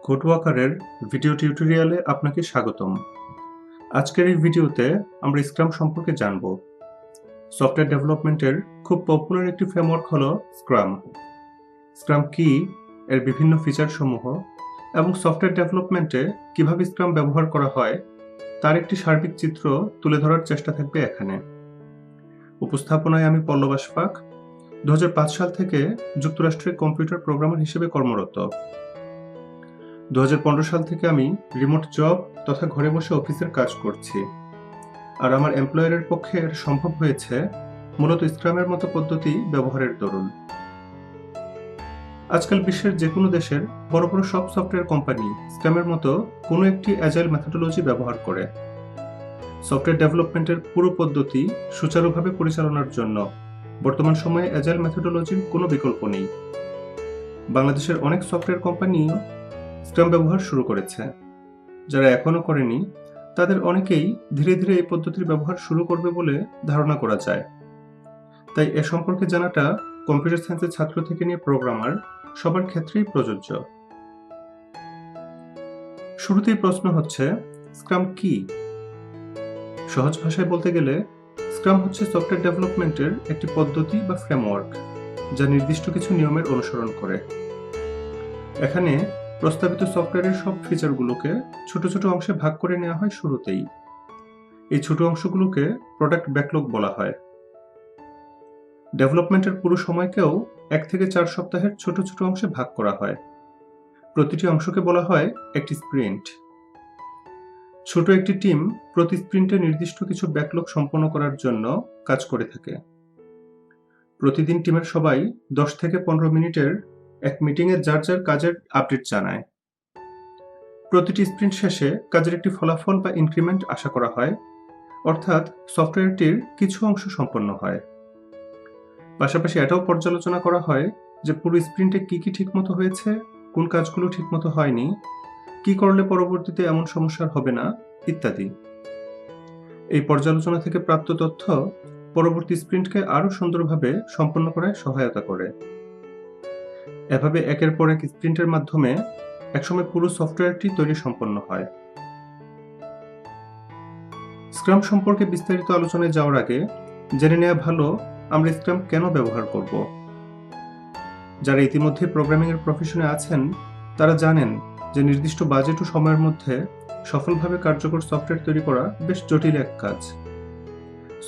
কোডওয়াকারের video টিউটোরিয়ালে আপনাকে স্বাগতম। আজকের এই ভিডিওতে আমরা স্ক্রাম সম্পর্কে জানব। সফটওয়্যার ডেভেলপমেন্টের খুব পপুলার একটি ফ্রেমওয়ার্ক হলো স্ক্রাম। স্ক্রাম কি, এর বিভিন্ন ফিচার সমূহ এবং সফটওয়্যার ডেভেলপমেন্টে কিভাবে স্ক্রাম ব্যবহার করা হয় তার একটি সার্বিক চিত্র তুলে ধরার চেষ্টা থাকবে এখানে। উপস্থাপনায় আমি পল্লব আশফাক 2005 সাল থেকে যুক্তরাষ্ট্রে কম্পিউটার প্রোগ্রামার হিসেবে কর্মরত। 2015 সাল থেকে আমি রিমোট জব তথা ঘরে বসে অফিসের কাজ করছি, আর আমার এমপ্লয়ারের পক্ষে এর সম্ভব হয়েছে মূলত স্ক্রামের মতো পদ্ধতি ব্যবহারের দরুন। আজকাল বিশ্বের যে কোনো দেশের বড় বড় সব সফটওয়্যার কোম্পানি স্ক্রামের মতো কোনো একটি অ্যাজাইল মেথোডোলজি ব্যবহার করে। সফটওয়্যার ডেভেলপমেন্টের পুরো পদ্ধতি সুচারুভাবে পরিচালনার জন্য বর্তমান সময়ে অ্যাজাইল মেথোডোলজির কোনো বিকল্প নেই। বাংলাদেশের অনেক সফটওয়্যার কোম্পানিও স্ক্রাম ব্যবহার শুরু করেছে। যারা এখনো করেনি তাদের অনেকেই ধীরে ধীরে এই পদ্ধতির ব্যবহার শুরু করবে বলে ধারণা করা যায়। তাই এ সম্পর্কে জানাটা কম্পিউটার সায়েন্সের ছাত্র থেকে নিয়ে প্রোগ্রামার সবার ক্ষেত্রেই প্রযোজ্য। শুরুতেই প্রশ্ন হচ্ছে, স্ক্রাম কি? সহজ ভাষায় বলতে গেলে স্ক্রাম হচ্ছে সফটওয়্যার ডেভেলপমেন্টের একটি পদ্ধতি বা ফ্রেমওয়ার্ক যা নির্দিষ্ট কিছু নিয়মের অনুসরণ করে। এখানে প্রস্তাবিত সফটওয়্যারের সব ফিচারগুলোকে ছোট ছোট অংশে ভাগ করে নেওয়া হয় শুরুতেই। এই ছোট অংশগুলোকে প্রোডাক্ট ব্যাকলগ বলা হয়। ডেভেলপমেন্টের পুরো সময়কেও 1 থেকে 4 সপ্তাহের ছোট ছোট অংশে ভাগ করা হয়। প্রতিটি অংশকে বলা হয় একটি স্প্রিন্ট। ছোট একটি টিম প্রতি স্প্রিন্টে নির্দিষ্ট কিছু ব্যাকলগ সম্পন্ন করার জন্য কাজ করে থাকে। প্রতিদিন টিমের সবাই 10 থেকে 15 মিনিটের এক মিটিংয়ে যার যার কাজের আপডেট জানায়। প্রতিটি স্প্রিন্ট শেষে কাজের একটি ফলাফল বা ইনক্রিমেন্ট আশা করা হয়, অর্থাৎ সফটওয়্যারটির কিছু অংশ সম্পন্ন হয়। পাশাপাশি এটাও পর্যালোচনা করা হয় যে পুরো স্প্রিন্টে কি কি ঠিকমতো হয়েছে, কোন কাজগুলো ঠিকমতো হয়নি, কি করলে পরবর্তীতে এমন সমস্যা হবে না, ইত্যাদি। এই পর্যালোচনা থেকে প্রাপ্ত তথ্য পরবর্তী স্প্রিন্টকে আরও সুন্দরভাবে সম্পন্ন করায় সহায়তা করে। এভাবে একের পর এক স্প্রিন্টের মাধ্যমে একসময় পুরো সফটওয়্যারটি তৈরি সম্পন্ন হয়। স্ক্রাম সম্পর্কে বিস্তারিত আলোচনায় যাওয়ার আগে জেনে নেওয়া ভালো আমরা স্ক্রাম কেন ব্যবহার করব। যারা ইতিমধ্যে প্রোগ্রামিং এর প্রফেশনে আছেন তারা জানেন যে নির্দিষ্ট বাজেট ও সময়ের মধ্যে সফলভাবে কার্যকর সফটওয়্যার তৈরি করা বেশ জটিল এক কাজ।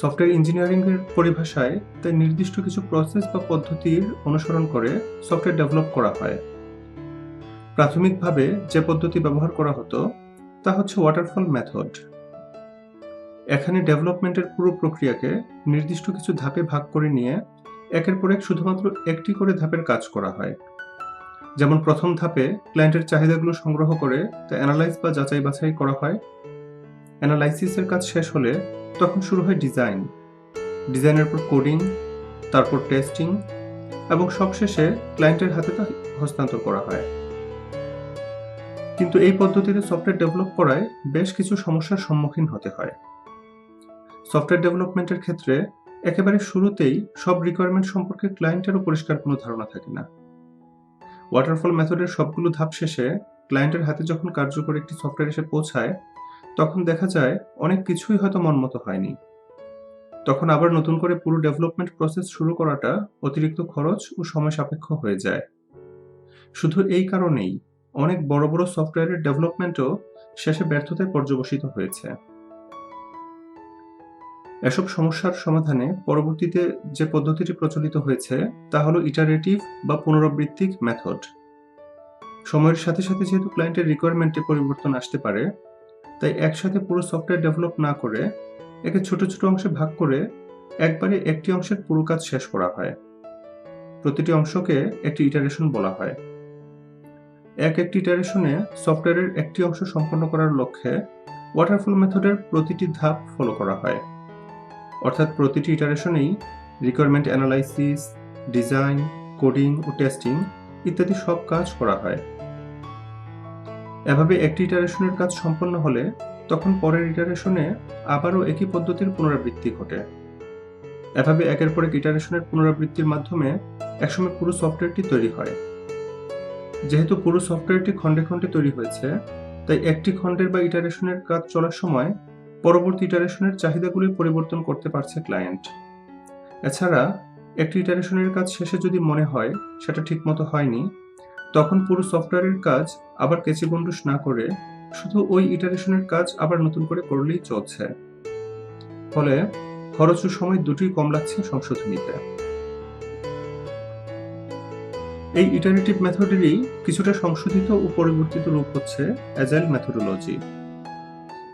সফটওয়্যার ইঞ্জিনিয়ারিং এর পরিভাষায় তাই নির্দিষ্ট কিছু প্রসেস বা পদ্ধতির অনুসরণ করে সফটওয়্যার ডেভেলপ করা হয়। প্রাথমিকভাবে যে পদ্ধতি ব্যবহার করা হতো তা হচ্ছে ওয়াটারফল মেথড। এখানে ডেভেলপমেন্টের পুরো প্রক্রিয়াকে নির্দিষ্ট কিছু ধাপে ভাগ করে নিয়ে একের পর এক শুধুমাত্র একটি করে ধাপের কাজ করা হয়। যেমন প্রথম ধাপে ক্লায়েন্টের চাহিদাগুলো সংগ্রহ করে তা অ্যানালাইজ বা যাচাই বাছাই করা হয়। অ্যানালাইসিসের কাজ শেষ হলে তখন শুরু হয় ডিজাইনের পর কোডিং, তারপর টেস্টিং এবং সবশেষে ক্লায়েন্টের হাতে তা হস্তান্তর করা হয়। কিন্তু এই পদ্ধতিতে সফটওয়্যার ডেভেলপ করায় বেশ কিছু সমস্যার সম্মুখীন হতে হয়। সফটওয়্যার ডেভেলপমেন্টের ক্ষেত্রে একেবারে শুরুতেই সব রিকোয়ারমেন্ট সম্পর্কে ক্লায়েন্টেরও পরিষ্কার কোনো ধারণা থাকে না। ওয়াটারফল মেথডের সবগুলো ধাপ শেষে ক্লায়েন্টের হাতে যখন কার্যকর একটি সফটওয়্যার এসে পৌঁছায় তখন দেখা যায় অনেক কিছুই হয়তো মনমতো হয়নি। তখন আবার নতুন করে পুরো ডেভেলপমেন্ট প্রসেস শুরু করাটা অতিরিক্ত খরচ ও সময় সাপেক্ষ হয়ে যায়। শুধু এই কারণেই অনেক বড় বড় সফটওয়্যারের ডেভেলপমেন্টও শেষে ব্যর্থতায় পর্যবসিত হয়েছে। এসব সমস্যার সমাধানে পরবর্তীতে যে পদ্ধতিটি প্রচলিত হয়েছে তা হলো ইটারেটিভ বা পুনরাবৃত্তিক মেথড। সময়ের সাথে সাথে যেহেতু ক্লায়েন্টের রিকোয়ারমেন্টে পরিবর্তন আসতে পারে, তাই একসাথে পুরো সফটওয়্যার ডেভেলপ না করে একে ছোট ছোট অংশে ভাগ করে একবারে একটি অংশের পুরো কাজ শেষ করা হয়। প্রতিটি অংশকে একটি ইটারেশন বলা হয়। একটি ইটারেশনে সফটওয়্যারের একটি অংশ সম্পন্ন করার লক্ষ্যে ওয়াটারফল মেথডের প্রতিটি ধাপ ফলো করা হয়। অর্থাৎ প্রতিটি ইটারেশনেই রিকোয়ারমেন্ট অ্যানালাইসিস, ডিজাইন, কোডিং ও টেস্টিং ইত্যাদি সব কাজ করা হয়। এভাবে একটি ইটারেশনের কাজ সম্পন্ন হলে তখন পরের ইটারেশনে আবারও একই পদ্ধতির পুনরাবৃত্তি ঘটে। এভাবে একের পর এক ইটারেশনের পুনরাবৃত্তির মাধ্যমে একসময় পুরো সফটওয়্যারটি তৈরি হয়। যেহেতু পুরো সফটওয়্যারটি খণ্ডে খণ্ডে তৈরি হয়েছে, তাই একটি খণ্ডের বা ইটারেশনের কাজ চলার সময় পরবর্তী ইটারেশনের চাহিদাগুলি পরিবর্তন করতে পারছে ক্লায়েন্ট। এছাড়া একটি ইটারেশনের কাজ শেষে যদি মনে হয় সেটা ঠিকমতো হয়নি, তখন পুরো সফটওয়্যারের কাজ আবার কেচিগন্ডুস না করে শুধু ওই ইটারেশনের কাজ আবার নতুন করে করলেই চলছে। ফলে খরচ ও সময় দুটোই কম লাগছে সংশোধনীতে। এই ইটারেটিভ মেথডেরই কিছুটা সংশোধিত ও পরিবর্তিত রূপ হচ্ছে অ্যাজাইল মেথোডোলজি।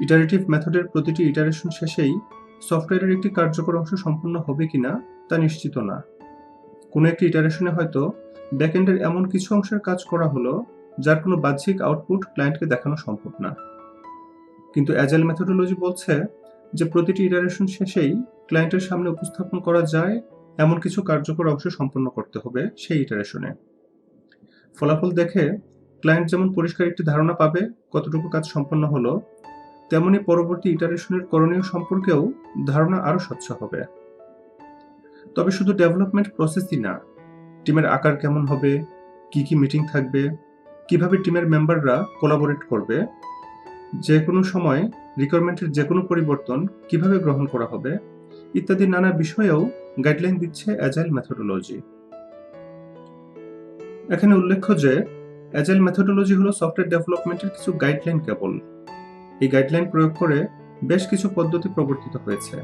ইটারেটিভ মেথডের প্রতিটি ইটারেশন শেষেই সফটওয়্যারের একটি কার্যকর অংশ সম্পূর্ণ হবে কিনা তা নিশ্চিত না। কোনো একটি ইটারেশনে হয়তো ব্যাকএন্ডের এমন কিছু অংশের কাজ করা হলো যার কোনো বাহ্যিক আউটপুট ক্লায়েন্টকে দেখানো সম্ভব না। কিন্তু অ্যাজাইল মেথোডোলজি বলছে যে প্রতিটি ইটারেশন শেষেই ক্লায়েন্টের সামনে উপস্থাপন করা যায় এমন কিছু কার্যকর অংশ সম্পন্ন করতে হবে সেই ইটারেশনে। ফলাফল দেখে ক্লায়েন্ট যেমন পরিষ্কার একটি ধারণা পাবে কতটুকু কাজ সম্পন্ন হলো, তেমনি পরবর্তী ইটারেশনের করণীয় সম্পর্কেও ধারণা আরও স্বচ্ছ হবে। তবে শুধু ডেভেলপমেন্ট প্রসেসই না, টিমের আকার কেমন হবে, কি কি মিটিং থাকবে, কিভাবে টিমের মেম্বাররা কোলাবোরেট করবে, যে কোনো সময় রিকোয়ারমেন্টের যে কোনো পরিবর্তন কিভাবে গ্রহণ করা হবে ইত্যাদি নানা বিষয়েও গাইডলাইন দিচ্ছে অ্যাজাইল মেথোডোলজি। এখানে উল্লেখ্য যে অ্যাজাইল মেথোডোলজি হলো সফটওয়্যার ডেভেলপমেন্টের কিছু গাইডলাইন কেবল। এই গাইডলাইন প্রয়োগ করে বেশ কিছু পদ্ধতি প্রবর্তিত হয়েছে,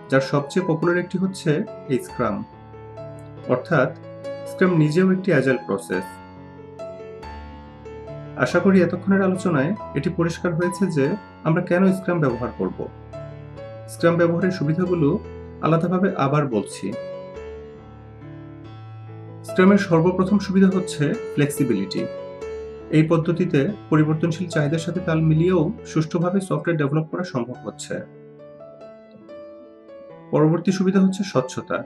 যার সবচেয়ে পপুলার একটি হচ্ছে এই স্ক্রাম। অর্থাৎ স্ক্রাম নিজেও একটি অ্যাজাইল প্রসেস। আশা করি এতক্ষণের আলোচনায় এটি পরিষ্কার হয়েছে যে আমরা কেন স্ক্রাম ব্যবহার করব। স্ক্রাম ব্যবহারের সুবিধাগুলো আলাদাভাবে আবার বলছি। স্ক্রামের সর্বপ্রথম সুবিধা হচ্ছে ফ্লেক্সিবিলিটি। এই পদ্ধতিতে পরিবর্তনশীল চাহিদার সাথে তাল মিলিয়েও সুষ্ঠুভাবে সফটওয়্যার ডেভেলপ করা সম্ভব হচ্ছে। পরবর্তী সুবিধা হচ্ছে স্বচ্ছতা।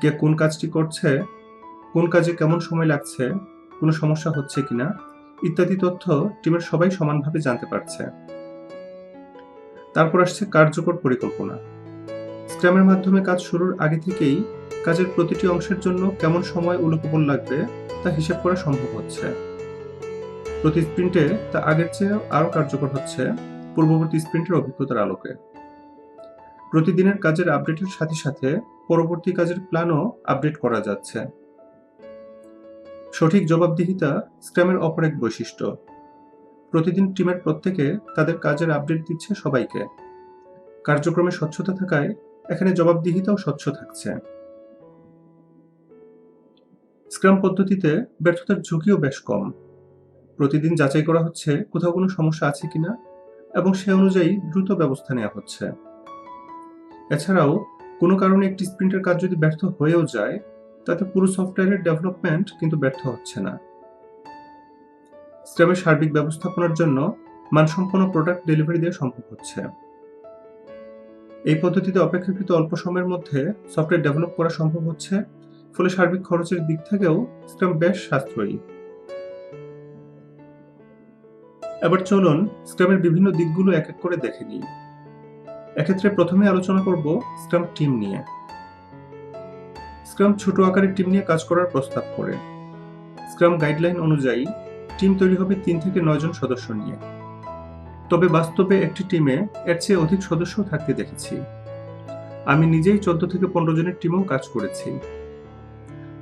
কে কোন কাজটি করছে, কোন কাজে কেমন সময় লাগছে, কোনো সমস্যা হচ্ছে কিনা ইত্যাদি তথ্য টিমের সবাই সমানভাবে জানতে পারছে। তারপর আসছে কার্যকর পরিকল্পনা। স্ক্রামের মাধ্যমে কাজ শুরুর আগে থেকেই কাজের প্রতিটি অংশের জন্য কেমন সময় উলুপবল লাগবে তা হিসেব করা সম্ভব হচ্ছে। প্রতি স্প্রিন্টে তা আগের চেয়ে আরও কার্যকর হচ্ছে পূর্ববর্তী স্প্রিন্টের অভিজ্ঞতার আলোকে। প্রতিদিনের কাজের আপডেটের সাথে সাথে পরবর্তী কাজের প্ল্যানও আপডেট করা যাচ্ছে। সঠিক জবাবদিহিতা স্ক্রামের অপর এক বৈশিষ্ট্য। প্রতিদিন টিমের প্রত্যেকে তাদের কাজের আপডেট দিচ্ছে সবাইকে। কার্যক্রমে স্বচ্ছতা থাকায় এখানে জবাবদিহিতাও স্বচ্ছ থাকছে। স্ক্রাম পদ্ধতিতে ব্যর্থতার ঝুঁকিও বেশ কম। প্রতিদিন যাচাই করা হচ্ছে কোথাও কোনো সমস্যা আছে কিনা এবং সে অনুযায়ী দ্রুত ব্যবস্থা নেওয়া হচ্ছে। এছাড়াও কোনো কারণে একটি স্প্রিন্টের কাজ যদি ব্যর্থ হয়েও যায়, তাতে পুরো সফটওয়্যারের ডেভেলপমেন্ট কিন্তু ব্যর্থ হচ্ছে না। স্ক্রামের সার্বিক ব্যবস্থাপনার জন্য মানসম্পন্ন প্রোডাক্ট ডেলিভারি দেওয়া সম্ভব হচ্ছে। এই পদ্ধতিতে অপেক্ষাকৃত অল্প সময়ের মধ্যে সফটওয়্যার ডেভেলপ করা সম্ভব হচ্ছে, ফলে সার্বিক খরচের দিক থেকেও স্ক্রাম বেশ সাশ্রয়ী। এবার চলুন স্ক্রামের বিভিন্ন দিকগুলো এক এক করে দেখে নিই। এক্ষেত্রে প্রথমে আলোচনা করব স্ক্রাম টিম নিয়ে। স্ক্রাম ছোট আকারের টিম নিয়ে কাজ করার প্রস্তাব করে। স্ক্রাম গাইডলাইন অনুযায়ী টিম তৈরি হবে 3 থেকে 9 জন সদস্য নিয়ে। তবে বাস্তবে একটি টিমে এর চেয়ে অধিক সদস্য থাকতে দেখেছি। আমি নিজেই 14 থেকে 15 জনের টিমেও কাজ করেছি।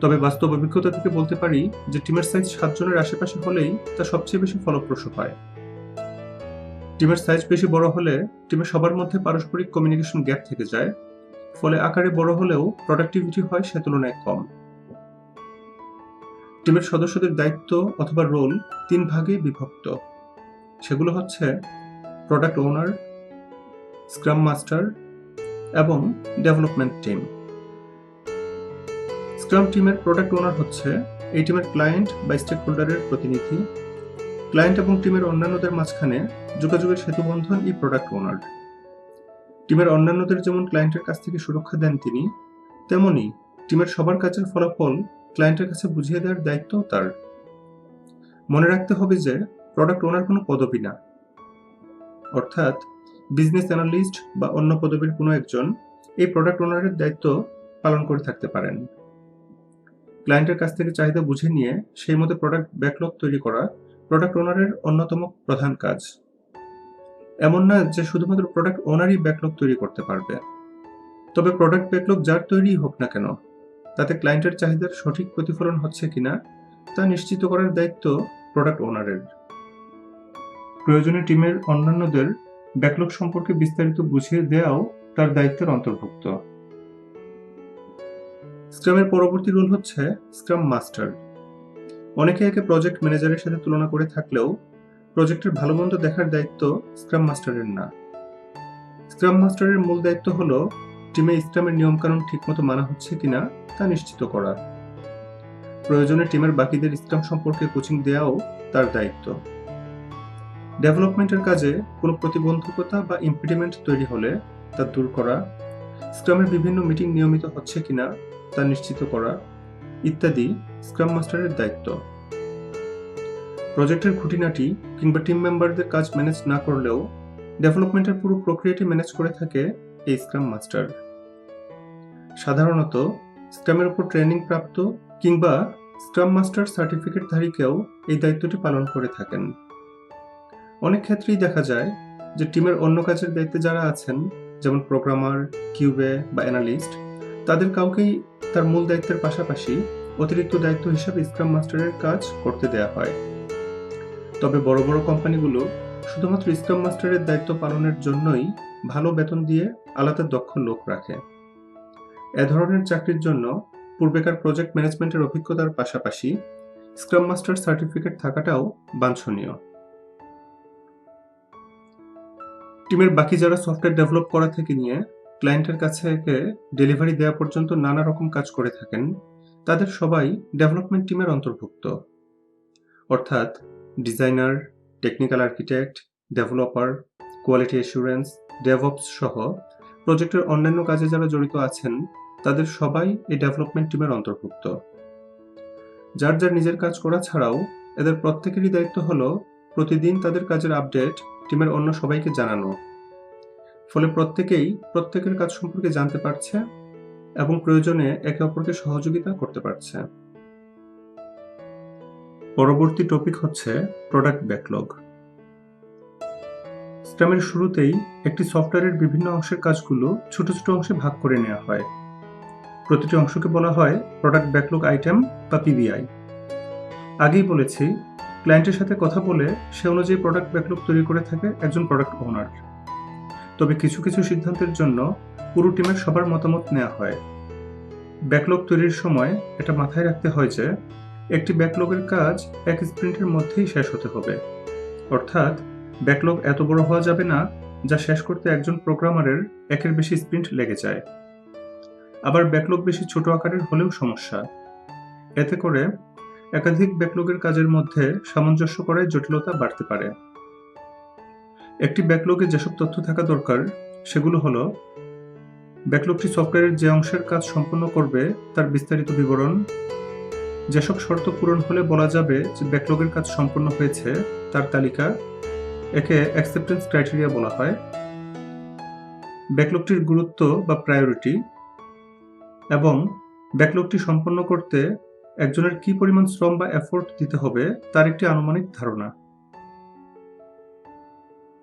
তবে বাস্তব অভিজ্ঞতা থেকে বলতে পারি যে টিমের সাইজ 7 জনের আশেপাশে হলেই তা সবচেয়ে বেশি ফলপ্রসূ হয়। টিমের সাইজ বেশি বড় হলে টিমের সবার মধ্যে পারস্পরিক কমিউনিকেশন গ্যাপ থেকে যায়, ফলে আকারে বড় হলেও প্রোডাক্টিভিটি হয় সে তুলনায় কম। টিমের সদস্যদের দায়িত্ব অথবা রোল 3 ভাগে বিভক্ত। সেগুলো হচ্ছে প্রোডাক্ট ওনার, স্ক্রাম মাস্টার এবং ডেভেলপমেন্ট টিম। স্ক্রাম টিমের প্রোডাক্ট ওনার হচ্ছে এই টিমের ক্লায়েন্ট বা স্টেক হোল্ডারের প্রতিনিধি। ক্লায়েন্ট এবং টিমের অন্যান্যদের মাঝখানে যোগাযোগের সেতুবন্ধন এই প্রোডাক্ট ওনার। টিমের অন্যান্যদের যেমন ক্লায়েন্টের কাছ থেকে সুরক্ষা দেন তিনি, তেমনি টিমের সবার কাজের ফলাফল ক্লায়েন্টের কাছে বুঝিয়ে দেওয়ার দায়িত্ব তার। মনে রাখতে হবে যে প্রোডাক্ট ওনার কোনো পদবি না, অর্থাৎ বিজনেস অ্যানালিস্ট বা অন্য পদবীর কোনো একজন এই প্রোডাক্ট ওনারের দায়িত্ব পালন করে থাকতে পারেন। ক্লায়েন্টের কাছ থেকে চাহিদা বুঝে নিয়ে সেই মতো প্রোডাক্ট ব্যাকলগ তৈরি করা প্রোডাক্ট ওনারের অন্যতম প্রধান কাজ। এমন না যে শুধুমাত্র প্রোডাক্ট ওনারই ব্যাকলগ তৈরি করতে পারবে, তবে প্রোডাক্ট ব্যাকলগ যার তৈরিই হোক না কেন, তাতে ক্লায়েন্টের চাহিদার সঠিক প্রতিফলন হচ্ছে কিনা তা নিশ্চিত করার দায়িত্ব প্রোডাক্ট ওনারের। প্রয়োজনে টিমের অন্যান্যদের ব্যাকলগ সম্পর্কে বিস্তারিত বুঝিয়ে দেওয়াও তার দায়িত্বের অন্তর্ভুক্ত। স্ক্রামের পরবর্তী রোল হচ্ছে স্ক্রাম মাস্টার। অনেকে একে প্রজেক্ট ম্যানেজারের সাথে তুলনা করে থাকলেও প্রজেক্টের ভালো মন্দ দেখার দায়িত্ব স্ক্রাম মাস্টারের না। স্ক্রাম মাস্টারের মূল দায়িত্ব হলো টিমে স্ক্রামের নিয়মকানুন ঠিকমতো মানা হচ্ছে কিনা তা নিশ্চিত করা। প্রয়োজনে টিমের বাকিদের স্ক্রাম সম্পর্কে কোচিং দেওয়াও তার দায়িত্ব। ডেভেলপমেন্টের কাজে কোনো প্রতিবন্ধকতা বা ইম্পিডিমেন্ট তৈরি হলে তা দূর করা, স্ক্রামের বিভিন্ন মিটিং নিয়মিত হচ্ছে কিনা তা নিশ্চিত করা ইত্যাদি স্ক্রাম মাস্টারের দায়িত্ব। প্রজেক্টের খুঁটিনাটি কিংবা টিম মেম্বারদের কাজ ম্যানেজ না করলেও ডেভেলপমেন্টের পুরো প্রক্রিয়াটি ম্যানেজ করে থাকে এই স্ক্রাম মাস্টার। সাধারণত স্ক্রামের উপর ট্রেনিং প্রাপ্ত কিংবা স্ক্রাম মাস্টার সার্টিফিকেটধারীকেও এই দায়িত্বটি পালন করে থাকেন। অনেক ক্ষেত্রেই দেখা যায় যে টিমের অন্য কাজের দায়িত্বে যারা আছেন, যেমন প্রোগ্রামার, কিউএ বা অ্যানালিস্ট, তাদের কাউকেই তার মূল দায়িত্বের পাশাপাশি অতিরিক্ত দায়িত্ব হিসেবে স্ক্রাম মাস্টারের কাজ করতে দেয়া হয়। তবে বড় বড় কোম্পানিগুলো শুধুমাত্র স্ক্রাম মাস্টারের দায়িত্ব পালনের জন্যই ভালো বেতন দিয়ে আলাদা দক্ষ লোক রাখে। এ ধরনের চাকরির জন্য পূর্বেকার প্রজেক্ট ম্যানেজমেন্টের অভিজ্ঞতার পাশাপাশি স্ক্রাম মাস্টার সার্টিফিকেট থাকাটাও বাঞ্ছনীয়। টিমের বাকি যারা সফটওয়্যার ডেভেলপ করা থেকে নিয়ে ক্লায়েন্টের কাছে ডেলিভারি দেওয়া পর্যন্ত নানা রকম কাজ করে থাকেন, তাদের সবাই ডেভেলপমেন্ট টিমের অন্তর্ভুক্ত। অর্থাৎ designer, technical architect, developer, quality assurance, DevOps সহ প্রজেক্টের অন্যান্য কাজে যারা জড়িত আছেন, তাদের সবাই এই ডেভেলপমেন্ট টিমের অন্তর্ভুক্ত। যার যার নিজের কাজ করা ছাড়াও এদের প্রত্যেকেরই দায়িত্ব হলো প্রতিদিন তাদের কাজের আপডেট টিমের অন্য সবাইকে জানানো। ফলে প্রত্যেকেই প্রত্যেকের কাজ সম্পর্কে জানতে পারছে এবং প্রয়োজনে একে অপরকে সহযোগিতা করতে পারছে। পরবর্তী টপিক হচ্ছে প্রোডাক্ট ব্যাকলগ। স্ক্রামের শুরুতেই একটি সফটওয়্যারের বিভিন্ন অংশের কাজগুলো ছোট ছোট অংশে ভাগ করে নেওয়া হয়। প্রতিটি অংশকে বলা হয় প্রোডাক্ট ব্যাকলগ আইটেম বা পিবিআই। আগেই বলেছি, ক্লায়েন্টের সাথে কথা বলে সে অনুযায়ী প্রোডাক্ট ব্যাকলগ তৈরি করে থাকে একজন প্রোডাক্ট ওনার। তবে কিছু কিছু সিদ্ধান্তের জন্য পুরো টিমের সবার মতামত নেওয়া হয়। ব্যাকলগ তৈরির সময় এটা মাথায় রাখতে হয় যে একটি ব্যাকলগের কাজ এক স্প্রিন্টের মধ্যেই শেষ হতে হবে। অর্থাৎ ব্যাকলগ এত বড় হওয়া যাবে না যা শেষ করতে একজন প্রোগ্রামারের একের বেশি স্প্রিন্ট লেগে যায়। আবার ব্যাকলগ বেশি ছোট আকারের হলেও সমস্যা। এতে করে একাধিক ব্যাকলগের কাজের মধ্যে সামঞ্জস্য করায় জটিলতা বাড়তে পারে। একটি ব্যাকলগে যেসব তথ্য থাকা দরকার সেগুলো হলো ব্যাকলগটি সফটওয়্যারের যে অংশের কাজ সম্পন্ন করবে তার বিস্তারিত বিবরণ, যেসব শর্ত পূরণ হলে বলা যাবে যে ব্যাকলগের কাজ সম্পন্ন হয়েছে তার তালিকা, একে অ্যাকসেপ্টেন্স ক্রাইটেরিয়া বলা হয়, ব্যাকলগটির গুরুত্ব বা প্রায়োরিটি এবং ব্যাকলগটি সম্পন্ন করতে একজনের কি পরিমাণ শ্রম বা এফোর্ট দিতে হবে তার একটি আনুমানিক ধারণা।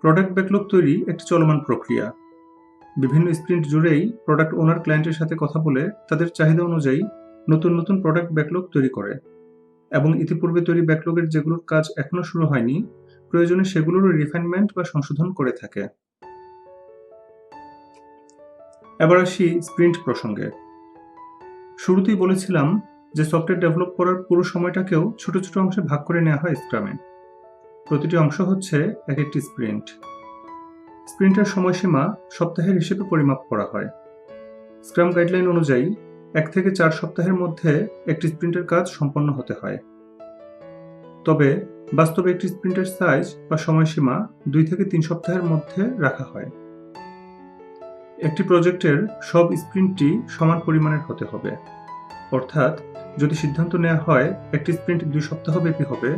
প্রোডাক্ট ব্যাকলগ তৈরি একটি চলমান প্রক্রিয়া। বিভিন্ন স্প্রিন্ট জুড়েই প্রোডাক্ট ওনার ক্লায়েন্টের সাথে কথা বলে তাদের চাহিদা অনুযায়ী নতুন নতুন প্রোডাক্ট ব্যাকলগ তৈরি করে এবং ইতিপূর্বে তৈরি ব্যাকলগের যেগুলোর কাজ এখনো শুরু হয়নি, প্রয়োজনে সেগুলোরও রিফাইনমেন্ট বা সংশোধন করে থাকে। এবার আসি স্প্রিন্ট প্রসঙ্গে। শুরুতেই বলেছিলাম যে সফটওয়্যার ডেভেলপ করার পুরো সময়টাকেও ছোট ছোট অংশে ভাগ করে নেওয়া হয় স্ক্রামে। প্রতিটি অংশ হচ্ছে এক একটি স্প্রিন্ট। স্প্রিন্টের সময়সীমা সপ্তাহের হিসেবে পরিমাপ করা হয়। স্ক্রাম গাইডলাইন অনুযায়ী 1 থেকে 4 সপ্তাহের মধ্যে একটি স্প্রিন্টের কাজ সম্পন্ন হতে হয়। তবে বাস্তবে একটি স্প্রিন্টের সাইজ বা সময়সীমা 2 থেকে 3 সপ্তাহের মধ্যে রাখা হয়। একটি প্রজেক্টের সব স্প্রিন্টই সমান পরিমাণের হতে হবে। অর্থাৎ যদি সিদ্ধান্ত নেওয়া হয় একটি স্প্রিন্ট 2 সপ্তাহ ব্যাপী হবে,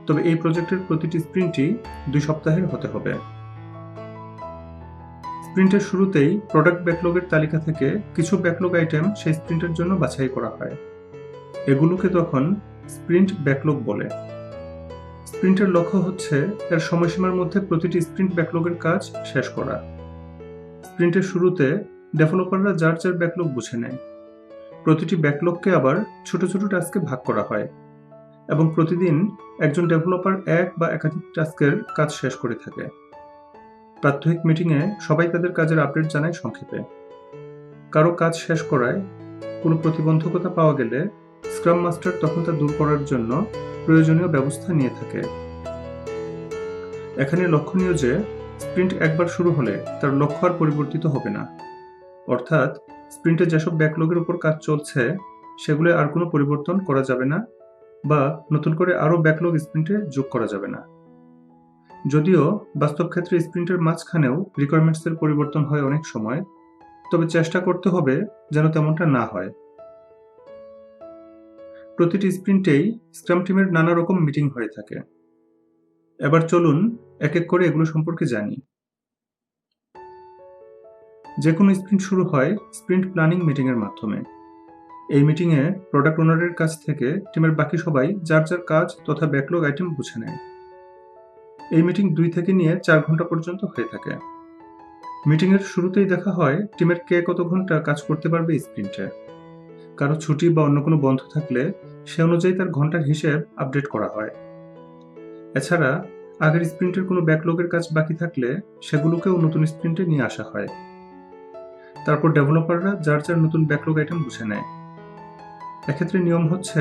তবে এই প্রজেক্টের প্রতিটি স্প্রিন্টই 2 সপ্তাহের হতে হবে। স্প্রিন্টের শুরুতেই প্রোডাক্ট ব্যাকলগের তালিকা থেকে কিছু ব্যাকলগ আইটেম সেই স্প্রিন্টের জন্য বাছাই করা হয়। এগুলোকে তখন স্প্রিন্ট ব্যাকলগ বলে। স্প্রিন্টের লক্ষ্য হচ্ছে এর সময়সীমার মধ্যে প্রতিটি স্প্রিন্ট ব্যাকলগের কাজ শেষ করা। স্প্রিন্টের শুরুতে ডেভেলপাররা যার যার ব্যাকলগ বুঝে নেয়। প্রতিটি ব্যাকলগকে আবার ছোট ছোট টাস্কে ভাগ করা হয় এবং প্রতিদিন একজন ডেভেলপার এক বা একাধিক টাস্কের কাজ শেষ করে থাকে। প্রাত্যহিক মিটিংয়ে সবাই তাদের কাজের আপডেট জানায় সংক্ষেপে। কারো কাজ শেষ করায় কোনো প্রতিবন্ধকতা পাওয়া গেলে স্ক্রাম মাস্টার তখন তা দূর করার জন্য প্রয়োজনীয় ব্যবস্থা নিয়ে থাকে। এখানে লক্ষণীয় যে স্প্রিন্ট একবার শুরু হলে তার লক্ষ্য আর পরিবর্তিত হবে না, অর্থাৎ স্প্রিন্টে যেসব ব্যাকলগের উপর কাজ চলছে সেগুলো আর কোনো পরিবর্তন করা যাবে না বা নতুন করে আরও ব্যাকলগ স্প্রিন্টে যোগ করা যাবে না। যদিও বাস্তব ক্ষেত্রে স্প্রিন্টের মাঝখানেও রিকোয়ারমেন্টসের পরিবর্তন হয় অনেক সময়, তবে চেষ্টা করতে হবে যেন তেমনটা না হয়। প্রতিটি স্প্রিন্টেই স্ক্রাম টিমের নানা রকম মিটিং হয়ে থাকে। এবার চলুন এক এক করে এগুলো সম্পর্কে জানি। যে কোনো স্প্রিন্ট শুরু হয় স্প্রিন্ট প্ল্যানিং মিটিংয়ের মাধ্যমে। এই মিটিংয়ে প্রোডাক্ট ওনারের কাছ থেকে টিমের বাকি সবাই যার যার কাজ তথা ব্যাকলগ আইটেম বুঝে নেয়। এই মিটিং 2 থেকে নিয়ে 4 ঘন্টা পর্যন্ত হয়ে থাকে। মিটিংয়ের শুরুতেই দেখা হয় টিমের কে কত ঘন্টা কাজ করতে পারবে স্প্রিন্টে। কারো ছুটি বা অন্য কোনো বন্ধ থাকলে সে অনুযায়ী তার ঘন্টার হিসেব আপডেট করা হয়। এছাড়া আগের স্প্রিন্টের কোনো ব্যাকলগের কাজ বাকি থাকলে সেগুলোকেও নতুন স্প্রিন্টে নিয়ে আসা হয়। তারপর ডেভেলপাররা যার যার নতুন ব্যাকলগ আইটেম বুঝে নেয়। এক্ষেত্রে নিয়ম হচ্ছে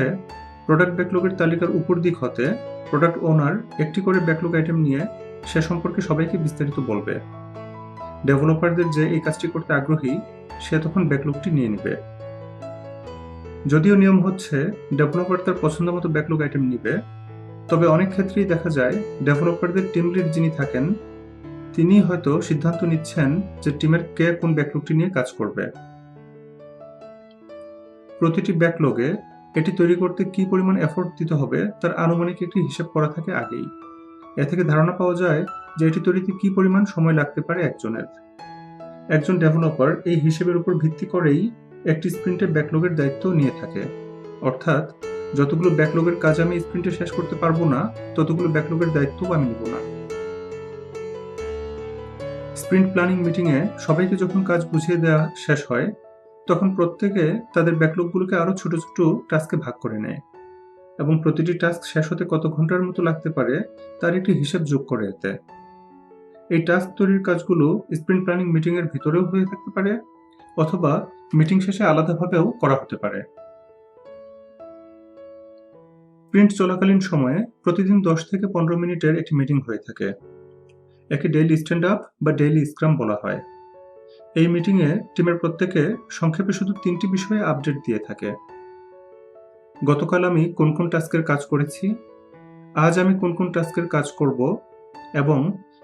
প্রোডাক্ট ব্যাকলগের তালিকার উপর দিক হতে প্রোডাক্ট ওনার একটি করে ব্যাকলগ আইটেম নিয়ে সে সম্পর্কে সবাইকে বিস্তারিত বলবে। ডেভেলপারদের যে এই কাজটি করতে আগ্রহী সে তখন ব্যাকলগটি নিয়ে নেবে। যদিও নিয়ম হচ্ছে ডেভেলপার তার পছন্দ মতো ব্যাকলগ আইটেম নিবে, তবে অনেক ক্ষেত্রেই দেখা যায় ডেভেলপারদের টিম লিড যিনি থাকেন তিনি হয়তো সিদ্ধান্ত নিচ্ছেন যে টিমের কে কোন ব্যাকলগটি নিয়ে কাজ করবে। প্রতিটি ব্যাকলগে এটি তৈরি করতে কি পরিমাণ এফোর্ট দিতে হবে তার আনুমানিক একটি হিসেব করা থাকে আগেই। এ থেকে ধারণা পাওয়া যায় যে এটি তৈরিতে কি পরিমাণ সময় লাগতে পারে একজনের। একজন ডেভেলপার এই হিসেবের উপর ভিত্তি করেই একটি স্প্রিন্টে ব্যাকলগের দায়িত্ব নিয়ে থাকে, অর্থাৎ যতগুলো ব্যাকলগের কাজ আমি স্প্রিন্টে শেষ করতে পারবো না ততগুলো ব্যাকলগের দায়িত্ব আমি নিব না। স্প্রিন্ট প্ল্যানিং মিটিংয়ে সবাইকে যখন কাজ বুঝিয়ে দেওয়া শেষ হয় তখন প্রত্যেকে তাদের ব্যাকলগগুলোকে আরও ছোট ছোট টাস্কে ভাগ করে নেয় এবং প্রতিটি টাস্ক শেষ হতে কত ঘন্টার মতো লাগতে পারে তার একটি হিসেব যোগ করে এতে। এই টাস্ক তৈরির কাজগুলো স্প্রিন্ট প্ল্যানিং মিটিংয়ের ভিতরেও হয়ে থাকতে পারে অথবা মিটিং শেষে আলাদাভাবেও করা হতে পারে। স্প্রিন্ট চলাকালীন সময়ে প্রতিদিন 10 থেকে 15 মিনিটের একটি মিটিং হয়ে থাকে। একে ডেইলি স্ট্যান্ড আপ বা ডেইলি স্ক্রাম বলা হয়। এই মিটিংয়ে টিমের প্রত্যেকে সংক্ষেপে শুধু 3টি বিষয়ে আপডেট দিয়ে থাকে। গতকাল আমি কোন কোন টাস্কের কাজ করেছি, আজ আমি কোন কোন টাস্কের কাজ করব এবং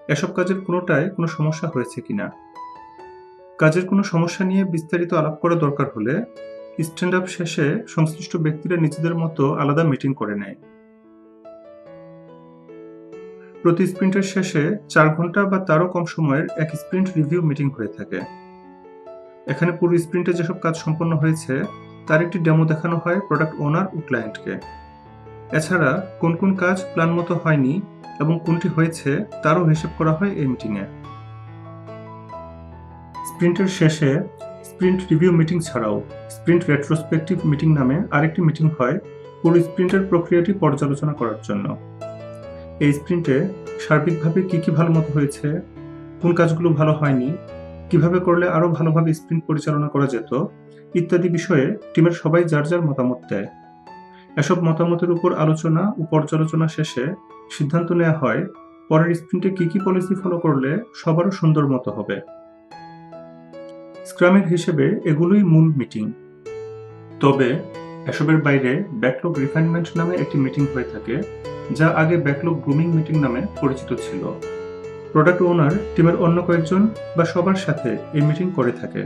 এসব কাজের কোনোটায় কোনো সমস্যা হয়েছে কিনা। কাজের কোনো সমস্যা নিয়ে বিস্তারিত আলাপ করা দরকার হলে স্ট্যান্ড আপ শেষে সংশ্লিষ্ট ব্যক্তিরা নিজেদের মতো আলাদা মিটিং করে নেয়। প্রতি স্প্রিন্টের শেষে 4 ঘন্টা বা তারও কম সময়ের এক স্প্রিন্ট রিভিউ মিটিং হয়ে থাকে। এখানে পুরো স্প্রিন্টে যেসব কাজ সম্পন্ন হয়েছে তার একটি ডেমো দেখানো হয় প্রোডাক্ট ওনার ও ক্লায়েন্টকে। এছাড়া কোন কোন কাজ প্ল্যান মতো হয়নি এবং কোনটি হয়েছে তারও হিসেব করা হয় এই মিটিংয়ে। স্প্রিন্টের শেষে স্প্রিন্ট রিভিউ মিটিং ছাড়াও স্প্রিন্ট রেট্রোস্পেক্টিভ মিটিং নামে আরেকটি মিটিং হয় পুরো স্প্রিন্টের প্রক্রিয়াটি পর্যালোচনা করার জন্য। এই স্প্রিন্টে সার্বিকভাবে কি কি ভালো মতো হয়েছে, কোন কাজগুলো ভালো হয়নি, কিভাবে করলে আরও ভালোভাবে স্প্রিন্ট পরিচালনা করা যেত ইত্যাদি বিষয়ে টিমের সবাই যার যার মতামত দেয়। এসব মতামতের উপর আলোচনা ও পর্যালোচনা শেষে সিদ্ধান্ত নেওয়া হয় পরের স্প্রিন্টে কি কি পলিসি ফলো করলে সবারও সুন্দর মতো হবে। স্ক্রামের হিসেবে এগুলোই মূল মিটিং। তবে এসবের বাইরে ব্যাকলগ রিফাইনমেন্ট নামে একটি মিটিং হয়ে থাকে যা আগে ব্যাকলগ গ্রুমিং মিটিং নামে পরিচিত ছিল। প্রোডাক্ট ওনার টিমের অন্য কয়েকজন বা সবার সাথে এই মিটিং করে থাকে।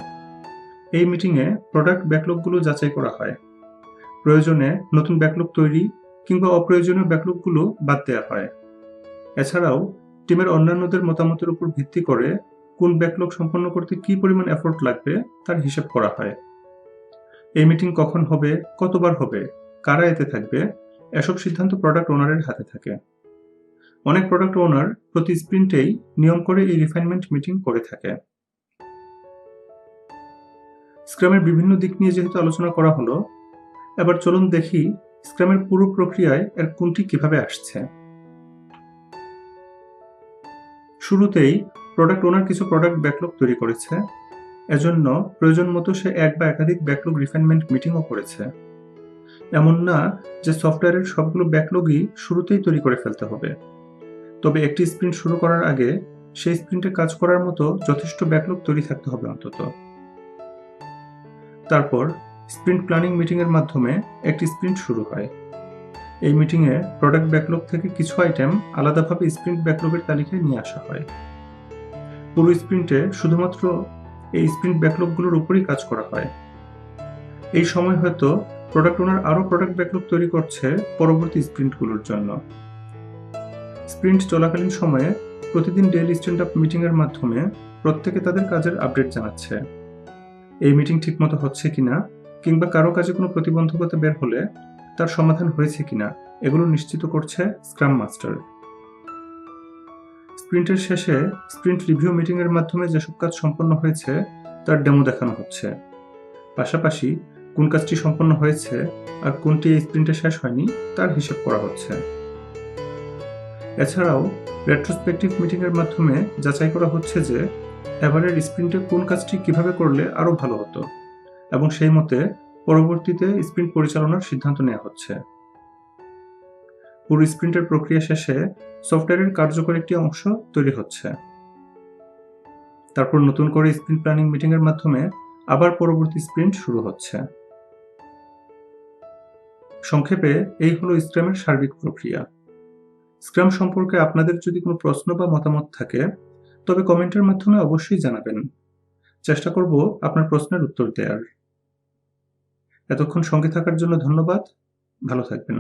এই মিটিংয়ে প্রোডাক্ট ব্যাকলগগুলো যাচাই করা হয়। প্রয়োজনে নতুন ব্যাকলগ তৈরি কিংবা অপ্রয়োজনীয় ব্যাকলগগুলো বাদ দেওয়া হয়। এছাড়াও টিমের অন্যান্যদের মতামতের উপর ভিত্তি করে কোন ব্যাকলগ সম্পন্ন করতে কি পরিমাণ এফোর্ট লাগবে তার হিসেব করা হয়। এই মিটিং কখন হবে, কতবার হবে, কারা এতে থাকবে, এসব সিদ্ধান্ত প্রোডাক্ট ওনারের হাতে থাকে। অনেক প্রোডাক্ট ওনার প্রতি স্প্রিন্টেই নিয়ম করে এই রিফাইনমেন্ট মিটিং করে থাকে। স্ক্রামের বিভিন্ন দিক নিয়ে যেহেতু আলোচনা করা হলো, এবার চলুন দেখি স্ক্রামের পুরো প্রক্রিয়ায় এর কোনটি কিভাবে আসছে। শুরুতেই প্রোডাক্ট ওনার কিছু প্রোডাক্ট ব্যাকলগ তৈরি করেছে, এজন্য প্রয়োজন মতো সে এক বা একাধিক ব্যাকলগ রিফাইনমেন্ট মিটিংও করেছে। এমন না যে সফটওয়্যারের সবগুলো ব্যাকলগই শুরুতেই তৈরি করে ফেলতে হবে, তবে একটি স্প্রিন্ট শুরু করার আগে সেই স্প্রিন্টে কাজ করার মতো যথেষ্ট ব্যাকলগ তৈরি থাকতে হবে অন্তত। তারপর স্প্রিন্ট প্ল্যানিং মিটিংয়ের মাধ্যমে একটি স্প্রিন্ট শুরু হয়। এই মিটিংয়ে প্রোডাক্ট ব্যাকলগ থেকে কিছু আইটেম আলাদাভাবে স্প্রিন্ট ব্যাকলগের তালিকায় নিয়ে আসা হয়। পুরো স্প্রিন্টে শুধুমাত্র এই স্প্রিন্ট ব্যাকলগগুলোর উপরই কাজ করা হয়। এই সময় হয়তো প্রোডাক্ট ওনার আরও প্রোডাক্ট ব্যাকলগ তৈরি করছে পরবর্তী স্প্রিন্টগুলোর জন্য। স্প্রিন্ট চলাকালীন সময়ে প্রতিদিন ডেইলি স্ট্যান্ড আপ মিটিংয়ের মাধ্যমে প্রত্যেকে তাদের কাজের আপডেট জানাচ্ছে। এই মিটিং ঠিকমতো হচ্ছে কিনা কিংবা কারো কাজে কোনো প্রতিবন্ধকতা বের হলে তার সমাধান হয়েছে কিনা এগুলো নিশ্চিত করছে স্ক্রাম মাস্টার। স্প্রিন্টের শেষে স্প্রিন্ট রিভিউ মিটিংয়ের মাধ্যমে যেসব কাজ সম্পন্ন হয়েছে তার ডেমো দেখানো হচ্ছে। পাশাপাশি কোন কাজটি সম্পন্ন হয়েছে আর কোনটি এই স্প্রিন্টে শেষ হয়নি তার হিসেব করা হচ্ছে। এছাড়াও রেট্রোস্পেক্টিভ মিটিংয়ের মাধ্যমে যাচাই করা হচ্ছে যে এবারের স্প্রিন্টে কোন কাজটি কিভাবে করলে আরও ভালো হতো এবং সেই মতে পরবর্তীতে স্প্রিন্ট পরিচালনার সিদ্ধান্ত নেওয়া হচ্ছে। পুরো স্প্রিন্টের প্রক্রিয়া শেষে সফটওয়্যারের কার্যকর একটি অংশ তৈরি হচ্ছে। তারপর নতুন করে স্প্রিন্ট প্ল্যানিং মিটিংয়ের মাধ্যমে আবার পরবর্তী স্প্রিন্ট শুরু হচ্ছে। সংক্ষেপে এই হলো স্ক্রামের সার্বিক প্রক্রিয়া। স্ক্রাম সম্পর্কে আপনাদের যদি কোনো প্রশ্ন বা মতামত থাকে তবে কমেন্টের মাধ্যমে অবশ্যই জানাবেন। চেষ্টা করব আপনার প্রশ্নের উত্তর দেওয়ার। এতক্ষণ সঙ্গে থাকার জন্য ধন্যবাদ। ভালো থাকবেন।